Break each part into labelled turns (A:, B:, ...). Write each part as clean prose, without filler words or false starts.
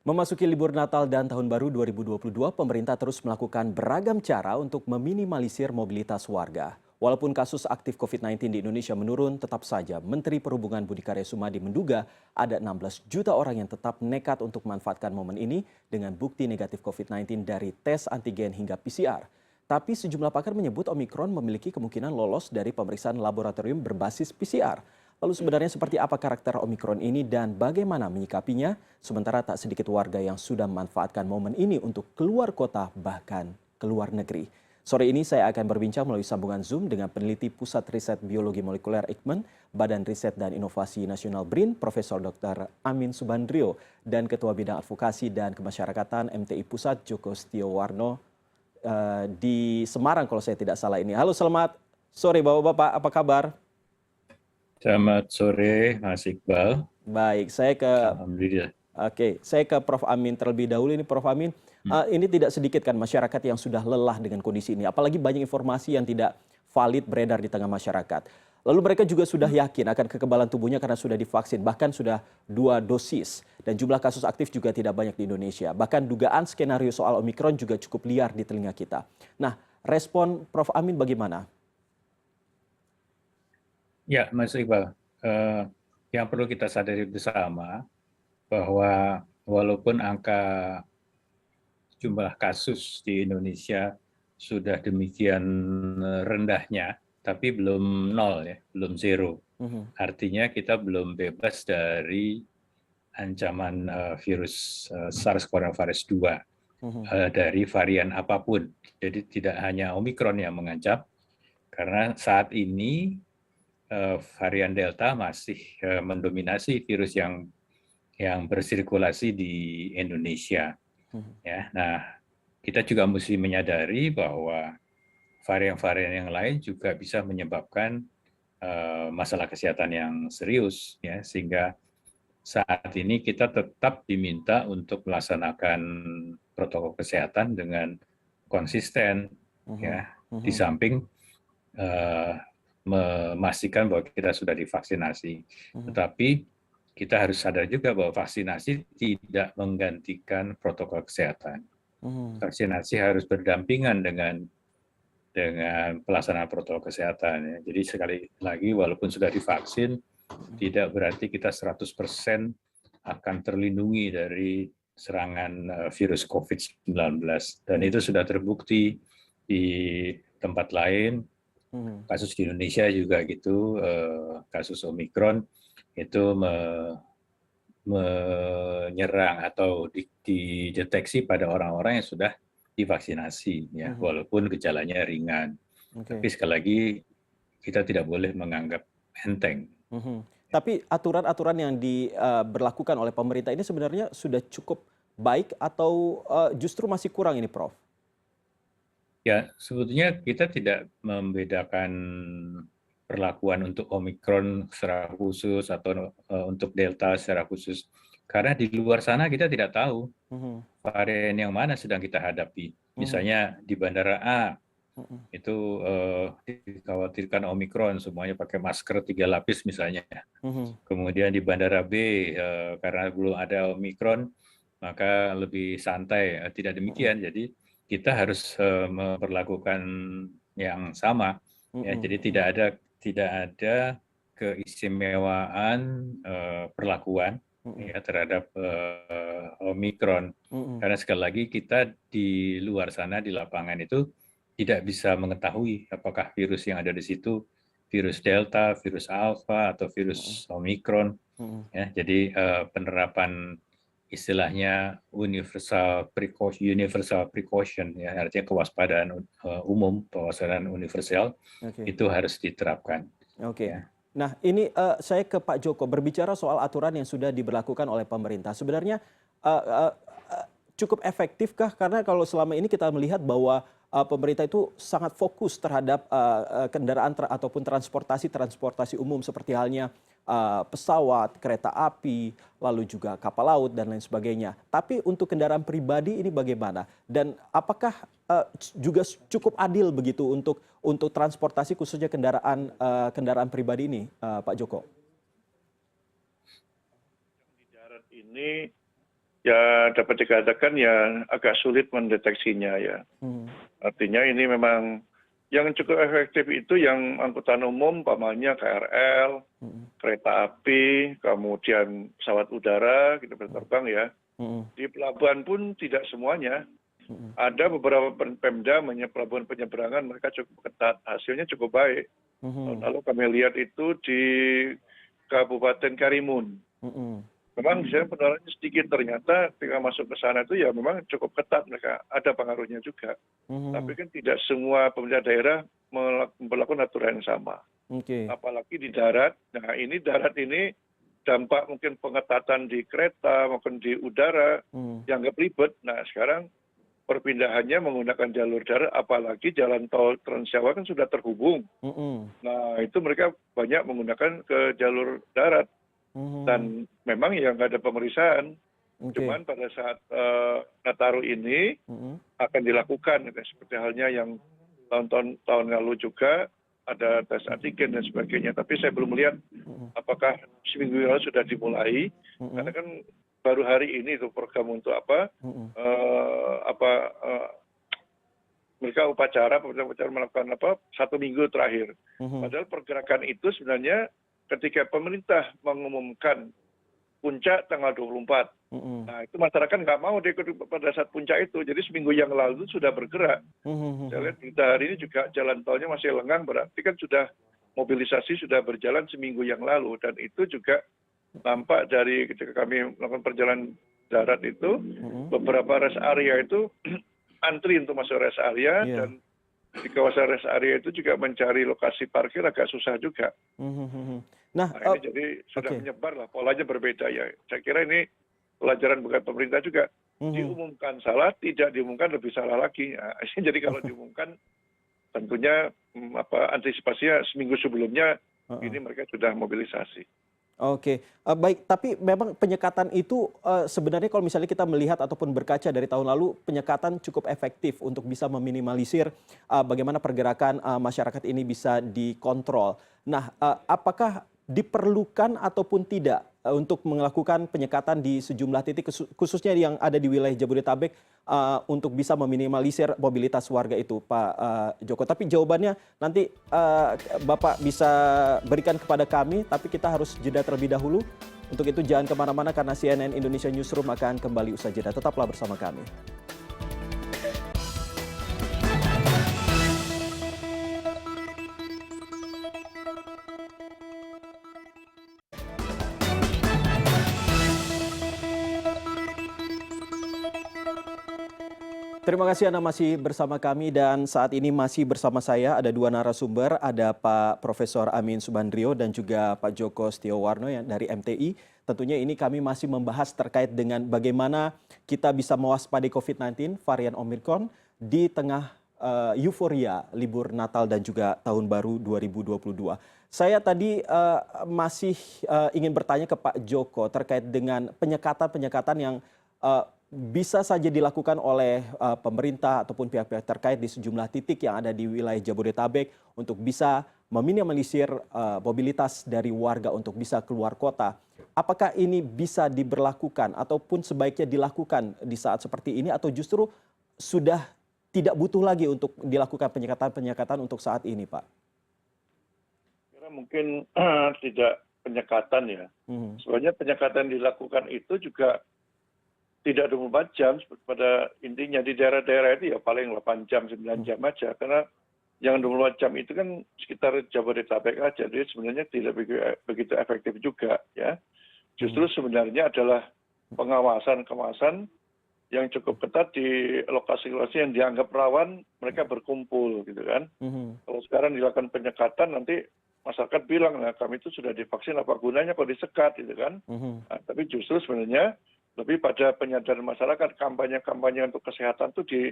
A: Memasuki libur Natal dan Tahun Baru 2022, pemerintah terus melakukan beragam cara untuk meminimalisir mobilitas warga. Walaupun kasus aktif COVID-19 di Indonesia menurun, tetap saja Menteri Perhubungan Budi Karya Sumadi menduga ada 16 juta orang yang tetap nekat untuk memanfaatkan momen ini dengan bukti negatif COVID-19 dari tes antigen hingga PCR. Tapi sejumlah pakar menyebut Omikron memiliki kemungkinan lolos dari pemeriksaan laboratorium berbasis PCR. Lalu sebenarnya seperti apa karakter Omikron ini dan bagaimana menyikapinya? Sementara tak sedikit warga yang sudah memanfaatkan momen ini untuk keluar kota bahkan keluar negeri. Sore ini saya akan berbincang melalui sambungan Zoom dengan peneliti Pusat Riset Biologi Molekuler Eijkman, Badan Riset dan Inovasi Nasional BRIN, Profesor Dr. Amin Subandrio, dan Ketua Bidang Advokasi dan Kemasyarakatan MTI Pusat, Joko Setiowarno di Semarang kalau saya tidak salah ini. Halo, selamat sore Bapak-Bapak, apa kabar?
B: Selamat sore, Mas Iqbal.
A: Baik,
B: Alhamdulillah.
A: saya ke Prof. Amin terlebih dahulu. Ini Prof. Amin, ini tidak sedikit kan masyarakat yang sudah lelah dengan kondisi ini. Apalagi banyak informasi yang tidak valid beredar di tengah masyarakat. Lalu mereka juga sudah yakin akan kekebalan tubuhnya karena sudah divaksin, bahkan sudah 2 dosis. Dan jumlah kasus aktif juga tidak banyak di Indonesia. Bahkan dugaan skenario soal Omikron juga cukup liar di telinga kita. Nah, respon Prof. Amin bagaimana?
B: Ya, Mas Iqbal, yang perlu kita sadari bersama bahwa walaupun angka jumlah kasus di Indonesia sudah demikian rendahnya, tapi belum nol ya, belum zero.
A: Mhm,
B: Artinya kita belum bebas dari ancaman virus SARS-CoV-2
A: mhm,
B: dari varian apapun. Jadi tidak hanya Omikron yang mengancam, karena saat ini varian Delta masih mendominasi virus yang bersirkulasi di Indonesia.
A: mhm,
B: Ya, nah kita juga mesti menyadari bahwa varian-varian yang lain juga bisa menyebabkan masalah kesehatan yang serius, ya, sehingga saat ini kita tetap diminta untuk melaksanakan protokol kesehatan dengan konsisten,
A: mhm,
B: ya, di
A: mhm,
B: samping eh, memastikan bahwa kita sudah divaksinasi.
A: mhm,
B: Tetapi kita harus sadar juga bahwa vaksinasi tidak menggantikan protokol kesehatan.
A: mhm.
B: Vaksinasi harus berdampingan dengan pelaksanaan protokol kesehatan. Ya. Jadi sekali lagi, walaupun sudah divaksin, tidak berarti kita 100% akan terlindungi dari serangan virus COVID-19. Dan itu sudah terbukti di tempat lain,
A: Mhm,
B: kasus di Indonesia juga gitu, kasus Omikron itu menyerang atau dideteksi pada orang-orang yang sudah divaksinasi, ya,
A: mhm.
B: walaupun gejalanya ringan. Tapi
A: Oke.
B: sekali lagi kita tidak boleh menganggap enteng.
A: Mhm. Tapi aturan-aturan yang diberlakukan oleh pemerintah ini sebenarnya sudah cukup baik atau, justru masih kurang ini, Prof?
B: Ya, sebetulnya kita tidak membedakan perlakuan untuk Omikron secara khusus atau untuk Delta secara khusus. Karena di luar sana kita tidak tahu
A: Mhm,
B: varian yang mana sedang kita hadapi.
A: mhm,
B: Misalnya di bandara A
A: mhm,
B: itu dikhawatirkan Omikron, semuanya pakai masker 3 lapis misalnya.
A: mhm,
B: Kemudian di bandara B karena belum ada Omikron maka lebih santai. Tidak
A: mhm,
B: demikian, jadi kita harus memperlakukan yang sama. Ya,
A: mhm,
B: jadi
A: mhm,
B: tidak ada keistimewaan perlakuan
A: mhm,
B: ya terhadap Omikron.
A: mhm,
B: Karena sekali lagi kita di luar sana di lapangan itu tidak bisa mengetahui apakah virus yang ada di situ virus Delta, virus Alpha, atau
A: mhm,
B: virus Omikron.
A: mhm.
B: Ya, jadi penerapan istilahnya universal precaution, ya, artinya kewaspadaan umum, kewaspadaan universal
A: Oke,
B: itu harus diterapkan.
A: oke.
B: Ya.
A: Nah ini, saya ke Pak Joko, berbicara soal aturan yang sudah diberlakukan oleh pemerintah. Sebenarnya, eee eee eee, cukup efektifkah? Karena kalau selama ini kita melihat bahwa, pemerintah itu sangat fokus terhadap, kendaraan ataupun transportasi umum seperti halnya, pesawat, kereta api, lalu juga kapal laut dan lain sebagainya. Tapi untuk kendaraan pribadi ini bagaimana? Dan apakah, juga cukup adil begitu untuk transportasi khususnya kendaraan pribadi ini, Pak Joko?
C: Di darat ini ya dapat dikatakan ya agak sulit mendeteksinya ya.
A: Mhm.
C: Artinya ini memang yang cukup efektif itu yang angkutan umum, umpamanya KRL,
A: Mhm.
C: kereta api, kemudian pesawat udara gitu berterbang ya.
A: Mhm.
C: Di pelabuhan pun tidak semuanya.
A: Mhm.
C: Ada beberapa Pemda pelabuhan penyeberangan mereka cukup ketat, hasilnya cukup baik. Tahun
A: Mhm.
C: lalu kami lihat itu di Kabupaten Karimun.
A: Mhm.
C: Memang di sana penularannya sedikit, ternyata ketika masuk ke sana itu ya memang cukup ketat mereka, ada pengaruhnya juga. Tapi
A: Mhm.
C: kan tidak semua pemerintah daerah memperlakukan aturan yang sama.
A: Oke.
C: Apalagi di darat. Nah ini darat ini dampak mungkin pengetatan di kereta maupun di udara
A: Mhm.
C: dianggap ribet. Nah sekarang perpindahannya menggunakan jalur darat, apalagi jalan tol Trans Jawa kan sudah terhubung.
A: Mhm.
C: Nah itu mereka banyak menggunakan ke jalur darat.
A: Mhm.
C: Dan memang ya nggak ada pemeriksaan.
A: Oke.
C: Cuman pada saat Nataru ini
A: Mhm.
C: akan dilakukan, gitu. Seperti halnya yang tahun lalu juga ada tes antigen dan sebagainya. Tapi saya belum melihat
A: Mhm.
C: apakah seminggu yang lalu sudah dimulai. Karena
A: Mhm.
C: kan baru hari ini itu program untuk
A: Mhm.
C: mereka upacara melakukan 1 minggu terakhir.
A: Mhm.
C: Padahal pergerakan itu sebenarnya ketika pemerintah mengumumkan puncak tanggal 24.
A: Mhm.
C: Nah itu masyarakat nggak mau ikut pada saat puncak itu. Jadi seminggu yang lalu itu sudah bergerak. Saya
A: Mhm.
C: lihat berita hari ini juga jalan tolnya masih lengang, berarti kan sudah mobilisasi sudah berjalan seminggu yang lalu. Dan itu juga nampak dari ketika kami melakukan perjalanan darat itu,
A: Mhm.
C: beberapa rest area itu antri untuk masuk rest area,
A: Iya.
C: dan di kawasan rest area itu juga mencari lokasi parkir agak susah juga.
A: Mhm. Nah,
C: Nah ini jadi sudah
A: oke.
C: menyebar lah, polanya berbeda ya. Saya kira ini pelajaran bukan pemerintah juga.
A: Mhm.
C: Diumumkan salah, tidak diumumkan lebih salah lagi. Nah, jadi kalau diumumkan tentunya antisipasinya seminggu sebelumnya
A: Heeh.
C: ini mereka sudah mobilisasi.
A: Oke, baik. Tapi memang penyekatan itu, sebenarnya kalau misalnya kita melihat ataupun berkaca dari tahun lalu, penyekatan cukup efektif untuk bisa meminimalisir, bagaimana pergerakan, masyarakat ini bisa dikontrol. Nah, apakah diperlukan ataupun tidak, untuk melakukan penyekatan di sejumlah titik khususnya yang ada di wilayah Jabodetabek, untuk bisa meminimalisir mobilitas warga itu, Pak, Joko? Tapi jawabannya nanti, Bapak bisa berikan kepada kami, tapi kita harus jeda terlebih dahulu. Untuk itu jangan kemana-mana karena CNN Indonesia Newsroom akan kembali usai jeda. Tetaplah bersama kami. Terima kasih Anda masih bersama kami dan saat ini masih bersama saya ada dua narasumber, ada Pak Profesor Amin Subandrio dan juga Pak Joko Setiowarno yang dari MTI. Tentunya ini kami masih membahas terkait dengan bagaimana kita bisa mewaspadai COVID-19 varian Omicron di tengah euforia libur Natal dan juga Tahun Baru 2022. Saya tadi masih ingin bertanya ke Pak Joko terkait dengan penyekatan-penyekatan yang bisa saja dilakukan oleh pemerintah ataupun pihak-pihak terkait di sejumlah titik yang ada di wilayah Jabodetabek untuk bisa meminimalisir mobilitas dari warga untuk bisa keluar kota. Apakah ini bisa diberlakukan ataupun sebaiknya dilakukan di saat seperti ini atau justru sudah tidak butuh lagi untuk dilakukan penyekatan-penyekatan untuk saat ini, Pak?
C: Kira mungkin tidak penyekatan ya.
A: Mhm.
C: Sebenarnya penyekatan dilakukan itu juga tidak 24 jam pada intinya. Di daerah-daerah itu ya paling 8 jam, 9 jam aja. Karena yang 24 jam itu kan sekitar Jabodetabek aja. Jadi sebenarnya tidak begitu efektif juga ya. Justru sebenarnya adalah pengawasan yang cukup ketat di lokasi-lokasi yang dianggap rawan mereka berkumpul gitu kan.
A: Mhm.
C: Kalau sekarang dilakukan penyekatan nanti masyarakat bilang, nah kami itu sudah divaksin, apa gunanya kalau disekat gitu kan.
A: Mhm.
C: Nah, tapi justru sebenarnya lebih pada penyadaran masyarakat, kampanye-kampanye untuk kesehatan itu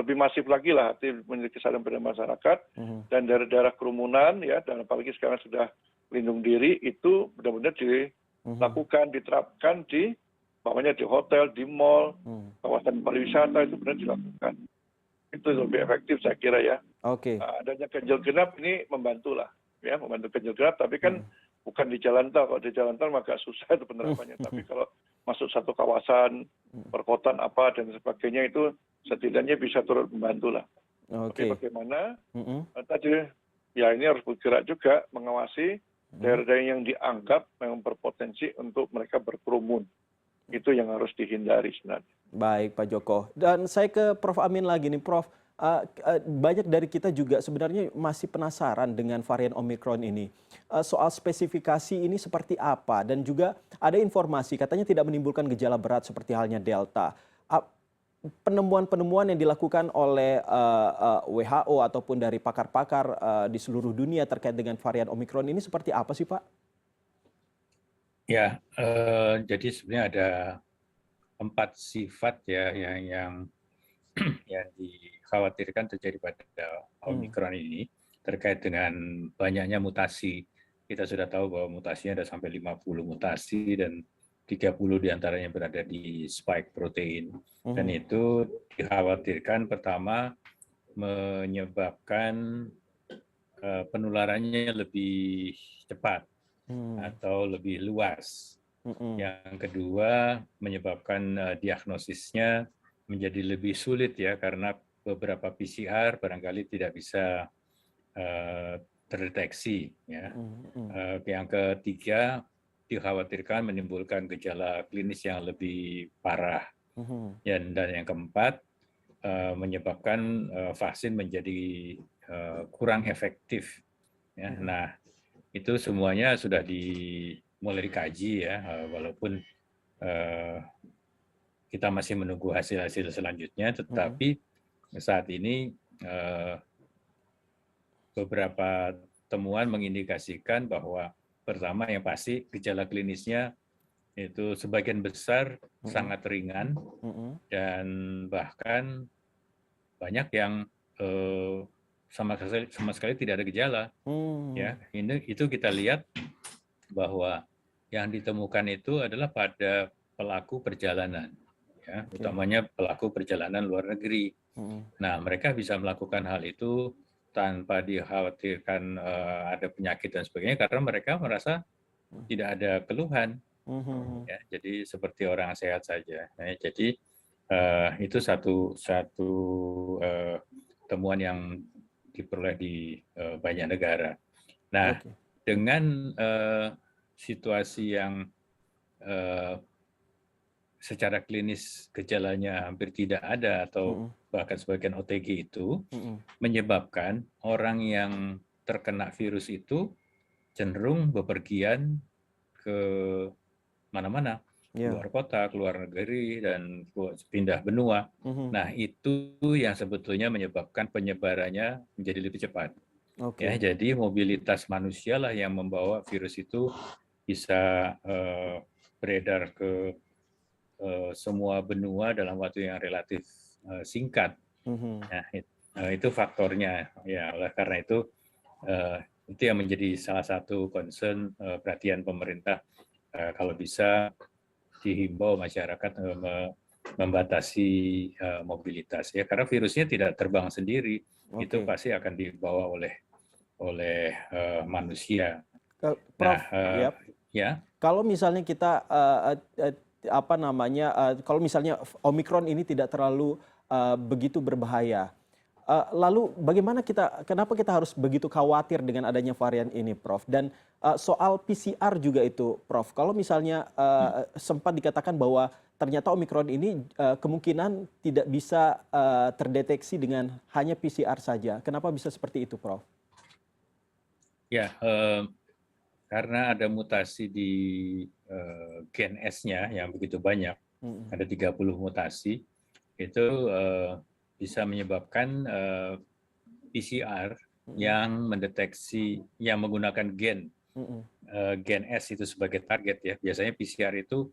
C: lebih masif lagi lah, memiliki kesadaran pada masyarakat,
A: Mhm.
C: dan daerah-daerah kerumunan ya, dan apalagi sekarang sudah lindung diri itu benar-benar dilakukan, diterapkan di di hotel, di mall, kawasan pariwisata itu benar dilakukan. Itu lebih efektif saya kira ya.
A: Oke.
C: Adanya ganjil genap ini membantu lah, ya membantu ganjil genap, tapi kan bukan di jalan tol. Kalau di jalan tol agak susah itu penerapannya. Tapi kalau masuk satu kawasan, perkotaan apa dan sebagainya itu setidaknya bisa turut membantu lah. Tapi
A: Oke.
C: bagaimana tadi ya ini harus bergerak juga mengawasi daerah-daerah yang dianggap memang berpotensi untuk mereka berkerumun. Itu yang harus dihindari sebenarnya.
A: Baik, Pak Joko. Dan saya ke Prof. Amin lagi nih, Prof. Banyak dari kita juga sebenarnya masih penasaran dengan varian Omikron ini. Soal spesifikasi ini seperti apa dan juga ada informasi katanya tidak menimbulkan gejala berat seperti halnya Delta. Penemuan-penemuan yang dilakukan oleh WHO ataupun dari pakar-pakar di seluruh dunia terkait dengan varian Omikron ini seperti apa sih, Pak?
B: Ya, jadi sebenarnya ada 4 sifat ya yang dikhawatirkan terjadi pada Omikron ini terkait dengan banyaknya mutasi. Kita sudah tahu bahwa mutasinya ada sampai 50 mutasi dan 30 diantaranya berada di spike protein. Dan itu dikhawatirkan pertama menyebabkan penularannya lebih cepat atau lebih luas. Yang kedua menyebabkan diagnosisnya menjadi lebih sulit ya karena beberapa PCR barangkali tidak bisa terdeteksi ya. Yang ketiga dikhawatirkan menimbulkan gejala klinis yang lebih parah. Dan yang keempat menyebabkan vaksin menjadi kurang efektif. Ya. Nah, itu semuanya sudah mulai dikaji ya, walaupun kita masih menunggu hasil-hasil selanjutnya, tetapi saat ini beberapa temuan mengindikasikan bahwa pertama yang pasti gejala klinisnya itu sebagian besar sangat ringan dan bahkan banyak yang sama sekali tidak ada gejala. Ya, itu kita lihat bahwa yang ditemukan itu adalah pada pelaku perjalanan, ya, utamanya pelaku perjalanan luar negeri. Nah, mereka bisa melakukan hal itu tanpa dikhawatirkan ada penyakit dan sebagainya karena mereka merasa tidak ada keluhan. Ya, jadi seperti orang sehat saja. Nah, jadi itu satu temuan yang diperoleh di banyak negara. Nah, dengan situasi yang secara klinis gejalanya hampir tidak ada atau bahkan sebagian OTG itu menyebabkan orang yang terkena virus itu cenderung bepergian ke mana-mana, keluar kota, keluar negeri, dan pindah benua. Nah, itu yang sebetulnya menyebabkan penyebarannya menjadi lebih cepat. Ya, jadi mobilitas manusia lah yang membawa virus itu bisa beredar ke semua benua dalam waktu yang relatif singkat. Nah, itu faktornya. Ya, oleh karena itu yang menjadi salah satu concern perhatian pemerintah kalau bisa dihimbau masyarakat membatasi mobilitas ya karena virusnya tidak terbang sendiri, itu pasti akan dibawa oleh manusia.
A: Prof,
B: ya.
A: Kalau misalnya kita kalau misalnya Omikron ini tidak terlalu begitu berbahaya, lalu kenapa kita harus begitu khawatir dengan adanya varian ini, Prof? Dan soal PCR juga itu, Prof. Kalau misalnya sempat dikatakan bahwa ternyata Omikron ini kemungkinan tidak bisa terdeteksi dengan hanya PCR saja. Kenapa bisa seperti itu, Prof?
B: Ya, karena ada mutasi di gen S-nya yang begitu banyak, ada 30 mutasi, itu bisa menyebabkan PCR yang mendeteksi, yang menggunakan gen S itu sebagai target ya. Biasanya PCR itu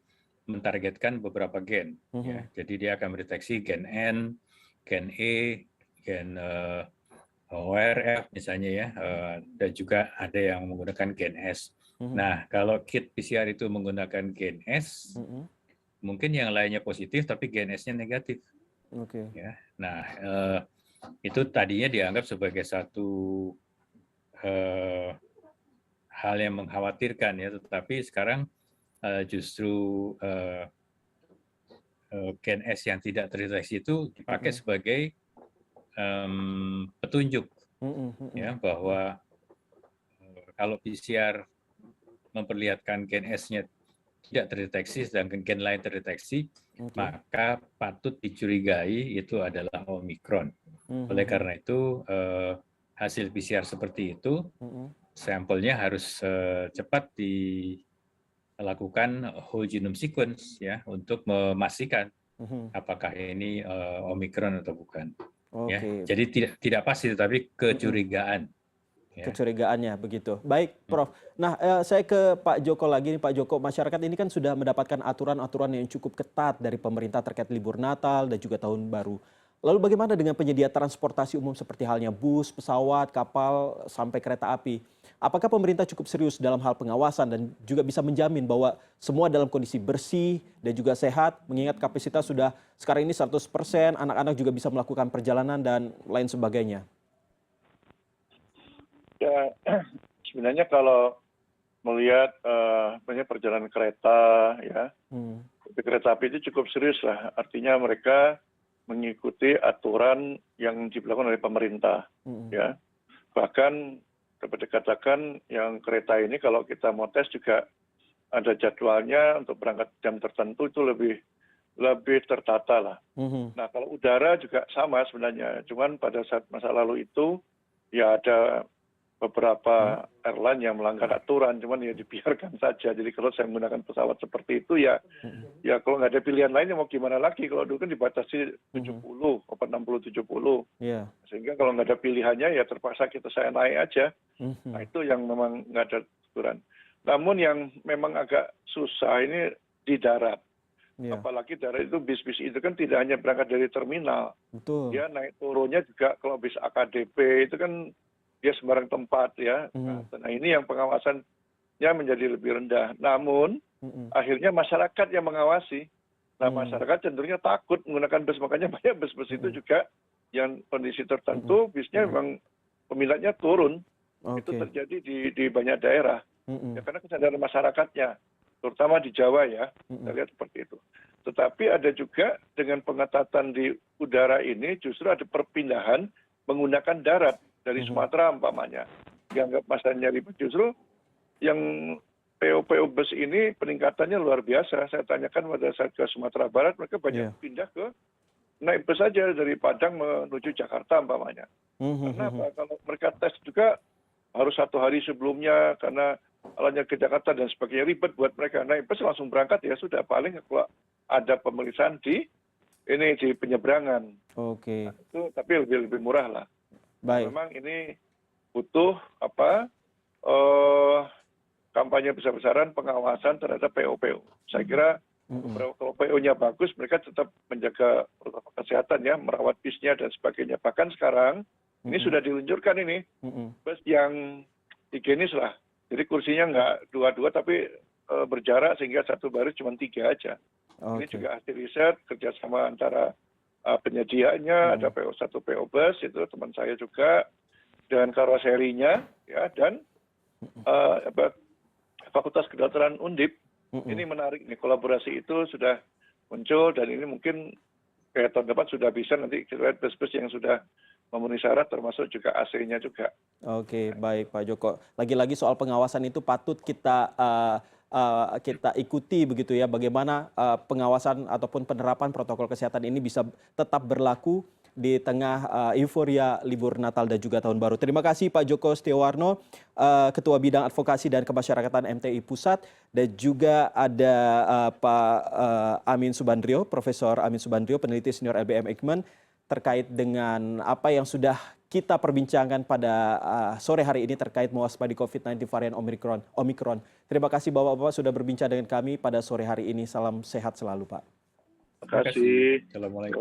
B: mentargetkan beberapa gen. Ya. Jadi dia akan mendeteksi gen N, gen E, gen ORF misalnya ya, dan juga ada yang menggunakan gen S. Nah, kalau kit PCR itu menggunakan gen S, mungkin yang lainnya positif tapi gen S-nya negatif. Ya. Nah, itu tadinya dianggap sebagai satu hal yang mengkhawatirkan ya, tetapi sekarang justru Gen S yang tidak terdeteksi itu dipakai sebagai petunjuk ya bahwa kalau PCR memperlihatkan Gen S-nya tidak terdeteksi sedangkan gen lain terdeteksi, maka patut dicurigai itu adalah Omikron. Oleh karena itu hasil PCR seperti itu sampelnya harus cepat dilakukan whole genome sequence ya untuk memastikan apakah ini Omikron atau bukan. Ya, jadi tidak pasti tetapi kecurigaan. Ya.
A: Kecurigaannya begitu. Baik, Prof. Nah, saya ke Pak Joko lagi nih, Pak Joko. Masyarakat ini kan sudah mendapatkan aturan-aturan yang cukup ketat dari pemerintah terkait libur Natal dan juga Tahun Baru. Lalu bagaimana dengan penyedia transportasi umum seperti halnya bus, pesawat, kapal, sampai kereta api? Apakah pemerintah cukup serius dalam hal pengawasan dan juga bisa menjamin bahwa semua dalam kondisi bersih dan juga sehat, mengingat kapasitas sudah sekarang ini 100%, anak-anak juga bisa melakukan perjalanan dan lain sebagainya?
C: Ya, sebenarnya kalau melihat perjalanan kereta, ya, kereta api itu cukup serius lah. Artinya mereka mengikuti aturan yang diberlakukan oleh pemerintah. Ya, bahkan dapat dikatakan yang kereta ini kalau kita mau tes juga ada jadwalnya untuk berangkat jam tertentu itu lebih tertata lah. Nah kalau udara juga sama sebenarnya. Cuman pada saat masa lalu itu ya ada beberapa airline yang melanggar aturan, cuman ya dibiarkan saja. Jadi kalau saya menggunakan pesawat seperti itu ya kalau nggak ada pilihan lain ya mau gimana lagi. Kalau dulu kan dibatasi 70, 60, 70.
A: Yeah.
C: Sehingga kalau nggak ada pilihannya ya terpaksa saya naik aja. Nah itu yang memang nggak ada aturan. Namun yang memang agak susah ini di darat. Yeah. Apalagi darat itu bis-bis itu kan tidak hanya berangkat dari terminal.
A: Betul.
C: Dia naik turunnya juga kalau bis AKDP itu kan dia sembarang tempat ya. Nah ini yang pengawasannya menjadi lebih rendah. Namun akhirnya masyarakat yang mengawasi. Nah masyarakat cenderungnya takut menggunakan bus, makanya banyak bus-bus itu juga yang kondisi tertentu bisnya memang peminatnya turun. Itu terjadi di banyak daerah. Ya, karena kesadaran masyarakatnya, terutama di Jawa ya, kita lihat seperti itu. Tetapi ada juga dengan pengetatan di udara ini justru ada perpindahan menggunakan darat. Dari Sumatera umpamanya, dianggap masanya ribet, justru yang PO bus ini peningkatannya luar biasa. Saya tanyakan pada saat ke Sumatera Barat, mereka banyak pindah ke naik bus saja dari Padang menuju Jakarta umpamanya. Karena apa? Kalau mereka tes juga harus 1 hari sebelumnya karena alatnya ke Jakarta dan sebagainya, ribet buat mereka. Naik bus langsung berangkat ya sudah, paling kalau ada pemeriksaan di penyeberangan. Nah, itu tapi lebih murah lah.
A: Baik.
C: Memang ini butuh kampanye besar-besaran pengawasan terhadap PO. Saya kira kalau PO-nya bagus, mereka tetap menjaga protokol kesehatan ya, merawat bisnya dan sebagainya. Bahkan sekarang ini sudah diluncurkan ini bus yang higienis lah. Jadi kursinya nggak 2 tapi berjarak sehingga satu baris cuma 3 aja. Ini juga hasil riset kerjasama antara penyediaannya, ada PO1 PO bus itu teman saya juga, dan karoserinya ya, dan Fakultas Kedokteran Undip. Ini menarik nih, kolaborasi itu sudah muncul dan ini mungkin kayak tahun depan sudah bisa nanti kita lihat bus-bus yang sudah memenuhi syarat termasuk juga AC-nya juga.
A: Oke, baik Pak Joko. Lagi-lagi soal pengawasan itu patut kita ikuti begitu ya, bagaimana pengawasan ataupun penerapan protokol kesehatan ini bisa tetap berlaku di tengah euforia libur Natal dan juga Tahun Baru. Terima kasih Pak Joko Setiawarno, Ketua Bidang Advokasi dan Kemasyarakatan MTI Pusat, dan juga ada Pak Amin Subandrio, Profesor Amin Subandrio, peneliti senior LBM Eijkman, terkait dengan apa yang sudah kita perbincangkan pada sore hari ini terkait mewaspadai COVID-19 varian Omikron. Terima kasih Bapak-Bapak sudah berbincang dengan kami pada sore hari ini. Salam sehat selalu Pak.
C: Terima kasih.
B: Assalamualaikum.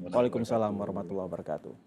A: Waalaikumsalam warahmatullahi wabarakatuh.